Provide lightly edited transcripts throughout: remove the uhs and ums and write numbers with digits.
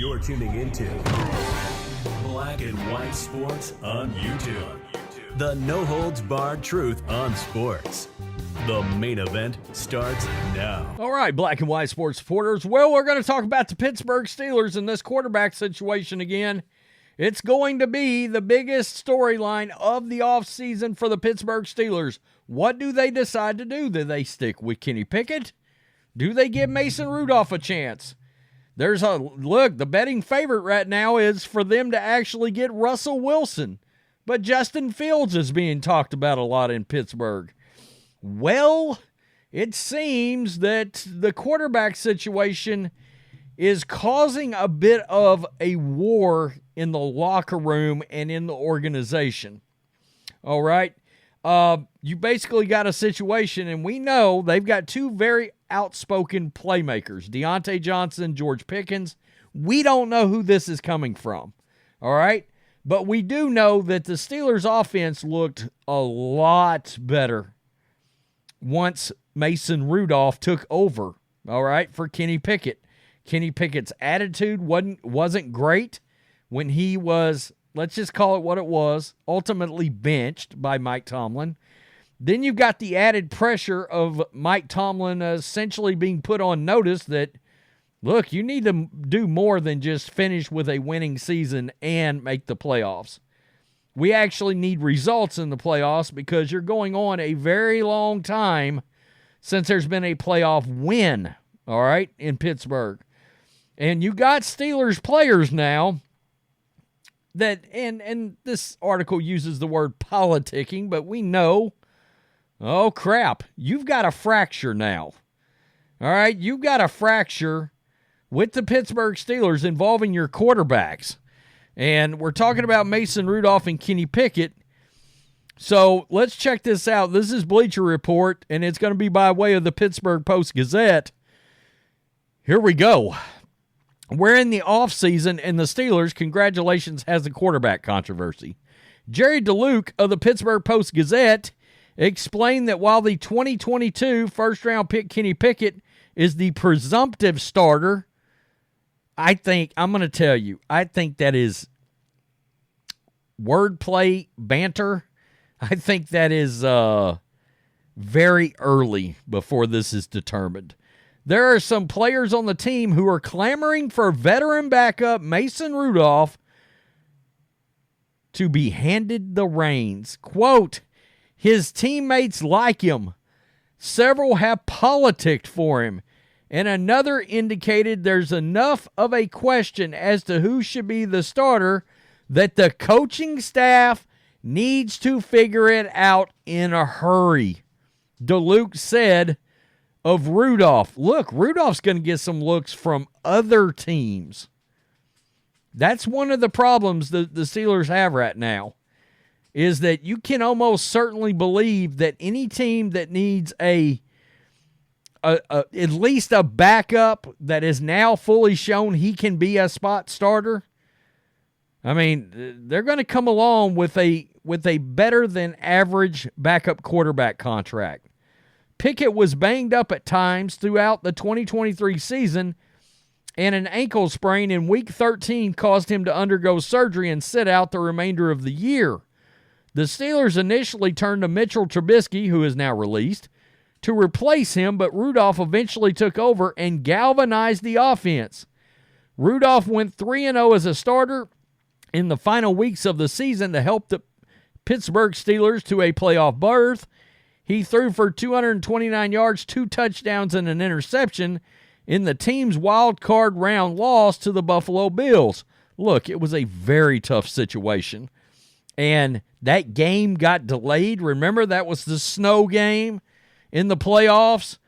You're tuning into Black and White Sports on YouTube. The no-holds-barred truth on sports. The main event starts now. All right, Black and White Sports supporters. Well, we're going to talk about the Pittsburgh Steelers and this quarterback situation again. It's going to be the biggest storyline of the offseason for the Pittsburgh Steelers. What do they decide to do? Do they stick with Kenny Pickett? Do they give Mason Rudolph a chance? The betting favorite right now is for them to actually get Russell Wilson. But Justin Fields is being talked about a lot in Pittsburgh. Well, it seems that the quarterback situation is causing a bit of a war in the locker room and in the organization. All right? You basically got a situation, and we know they've got two very outspoken playmakers, Deontay Johnson, George Pickens. We don't know who this is coming from. All right? But we do know that the Steelers' offense looked a lot better once Mason Rudolph took over, all right, for Kenny Pickett. Kenny Pickett's attitude wasn't great when he was, let's just call it what it was, ultimately benched by Mike Tomlin. Then you've got the added pressure of Mike Tomlin essentially being put on notice that, look, you need to do more than just finish with a winning season and make the playoffs. We actually need results in the playoffs because you're going on a very long time since there's been a playoff win, all right, in Pittsburgh. And you got Steelers players now that, and this article uses the word politicking, but we know, oh crap, you've got a fracture now. All right, you've got a fracture with the Pittsburgh Steelers involving your quarterbacks. And we're talking about Mason Rudolph and Kenny Pickett. So let's check this out. This is Bleacher Report, and it's going to be by way of the Pittsburgh Post-Gazette. Here we go. We're in the offseason, and the Steelers, congratulations, has a quarterback controversy. Jerry DeLuke of the Pittsburgh Post-Gazette explained that while the 2022 first-round pick Kenny Pickett is the presumptive starter, I think that is wordplay banter. I think that is very early before this is determined. There are some players on the team who are clamoring for veteran backup Mason Rudolph to be handed the reins. Quote, his teammates like him. Several have politicked for him. And another indicated there's enough of a question as to who should be the starter that the coaching staff needs to figure it out in a hurry. DeLuke said of Rudolph, look, Rudolph's going to get some looks from other teams. That's one of the problems the Steelers have right now, is that you can almost certainly believe that any team that needs at least a backup that is now fully shown he can be a spot starter, I mean, they're going to come along with a better than average backup quarterback contract. Pickett was banged up at times throughout the 2023 season, and an ankle sprain in Week 13 caused him to undergo surgery and sit out the remainder of the year. The Steelers initially turned to Mitchell Trubisky, who is now released, to replace him, but Rudolph eventually took over and galvanized the offense. Rudolph went 3-0 as a starter in the final weeks of the season to help the Pittsburgh Steelers to a playoff berth. He threw for 229 yards, 2 touchdowns, and an interception in the team's wild card round loss to the Buffalo Bills. Look, it was a very tough situation. And that game got delayed. Remember, that was the snow game in the playoffs.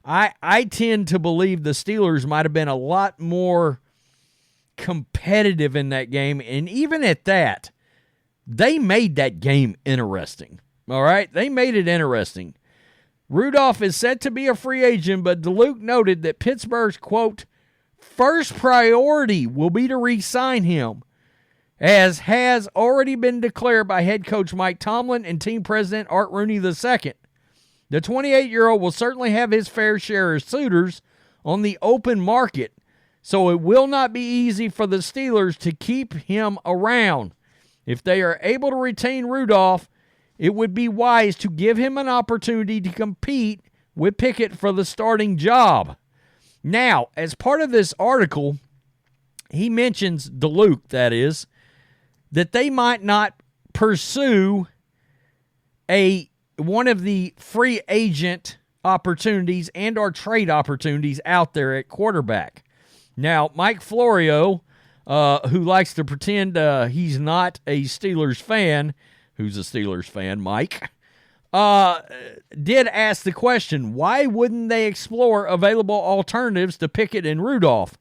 I tend to believe the Steelers might have been a lot more competitive in that game. And even at that, they made that game interesting. All right? They made it interesting. Rudolph is set to be a free agent, but DeLuke noted that Pittsburgh's, quote, first priority will be to re-sign him, as has already been declared by head coach Mike Tomlin and team president Art Rooney II. The 28-year-old will certainly have his fair share of suitors on the open market. So it will not be easy for the Steelers to keep him around. If they are able to retain Rudolph, it would be wise to give him an opportunity to compete with Pickett for the starting job. Now, as part of this article, he mentions DeLuke, that is, that they might not pursue one of the free agent opportunities and or trade opportunities out there at quarterback. Now, Mike Florio, who likes to pretend he's not a Steelers fan, who's a Steelers fan, Mike, did ask the question, why wouldn't they explore available alternatives to Pickett and Rudolph?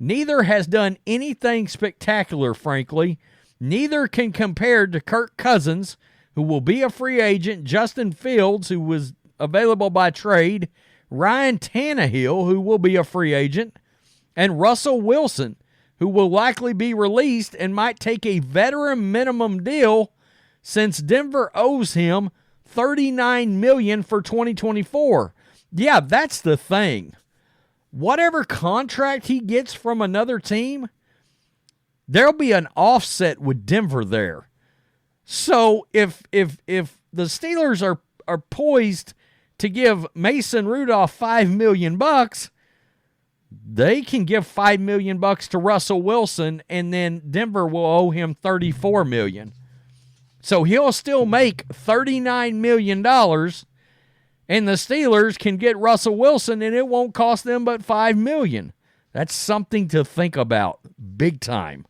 Neither has done anything spectacular, frankly. Neither can compare to Kirk Cousins, who will be a free agent, Justin Fields, who was available by trade, Ryan Tannehill, who will be a free agent, and Russell Wilson, who will likely be released and might take a veteran minimum deal since Denver owes him $39 million for 2024. Yeah, that's the thing. Whatever contract he gets from another team, there'll be an offset with Denver there. So if the Steelers are poised to give Mason Rudolph $5 million, they can give $5 million to Russell Wilson, and then Denver will owe him $34 million. So he'll still make $39 million, and the Steelers can get Russell Wilson, and it won't cost them but $5 million. That's something to think about big time.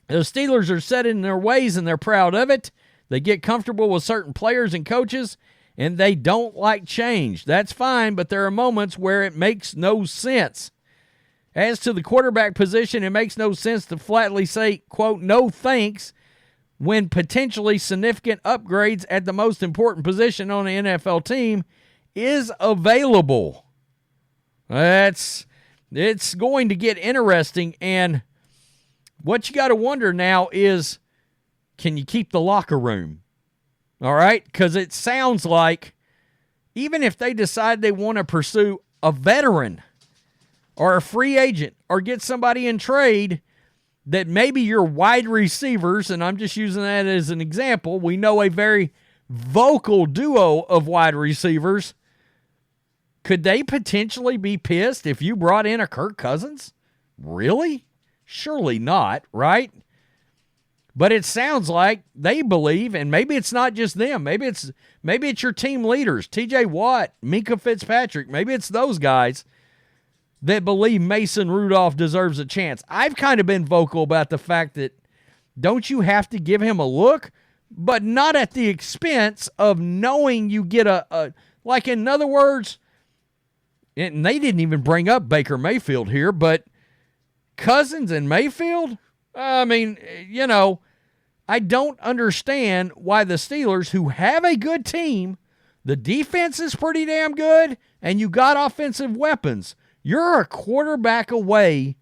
The Steelers are set in their ways, and they're proud of it. They get comfortable with certain players and coaches, and they don't like change. That's fine, but there are moments where it makes no sense. As to the quarterback position, it makes no sense to flatly say, quote, no thanks, when potentially significant upgrades at the most important position on an NFL team is available. It's going to get interesting, and what you got to wonder now is, can you keep the locker room? All right? Because it sounds like even if they decide they want to pursue a veteran or a free agent or get somebody in trade, that maybe your wide receivers, and I'm just using that as an example, we know a very vocal duo of wide receivers, could they potentially be pissed if you brought in a Kirk Cousins? Really? Surely not, right? But it sounds like they believe, and maybe it's not just them. Maybe it's your team leaders, T.J. Watt, Minka Fitzpatrick. Maybe it's those guys that believe Mason Rudolph deserves a chance. I've kind of been vocal about the fact that don't you have to give him a look, but not at the expense of knowing you get like, in other words, and they didn't even bring up Baker Mayfield here, but Cousins and Mayfield? I mean, you know, I don't understand why the Steelers, who have a good team, the defense is pretty damn good, and you got offensive weapons. You're a quarterback away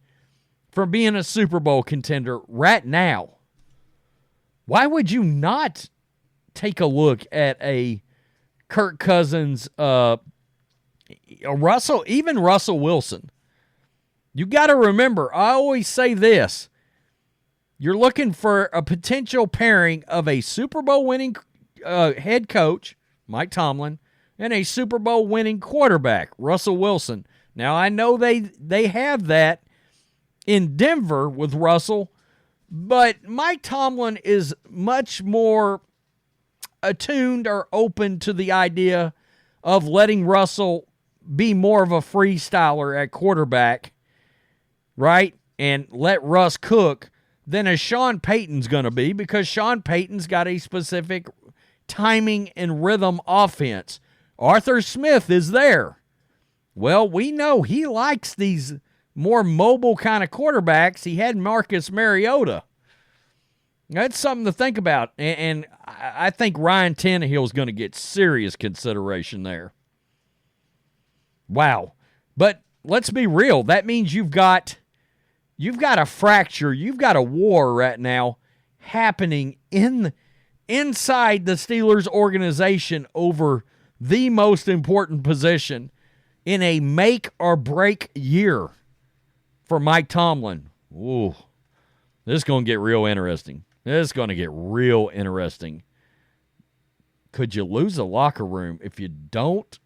from being a Super Bowl contender right now. Why would you not take a look at a Kirk Cousins, even Russell Wilson? You got to remember, I always say this. You're looking for a potential pairing of a Super Bowl winning head coach, Mike Tomlin, and a Super Bowl winning quarterback, Russell Wilson. Now, I know they have that in Denver with Russell, but Mike Tomlin is much more attuned or open to the idea of letting Russell be more of a freestyler at quarterback, right? And let Russ cook than a Sean Payton's going to be, because Sean Payton's got a specific timing and rhythm offense. Arthur Smith is there. Well, we know he likes these more mobile kind of quarterbacks. He had Marcus Mariota. That's something to think about. And I think Ryan Tannehill is going to get serious consideration there. Wow. But let's be real. That means you've got a fracture. You've got a war right now happening inside the Steelers organization over the most important position in a make or break year. for Mike Tomlin. Ooh, this is going to get real interesting. Could you lose the locker room if you don't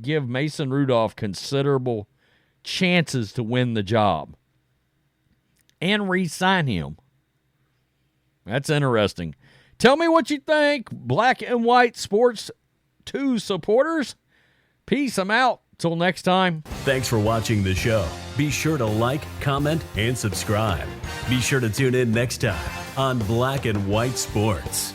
give Mason Rudolph considerable chances to win the job and re-sign him? That's interesting. Tell me what you think, Black and White Sports 2 supporters. Peace. I'm out. Till next time. Thanks for watching the show. Be sure to like, comment, and subscribe. Be sure to tune in next time on Black and White Sports.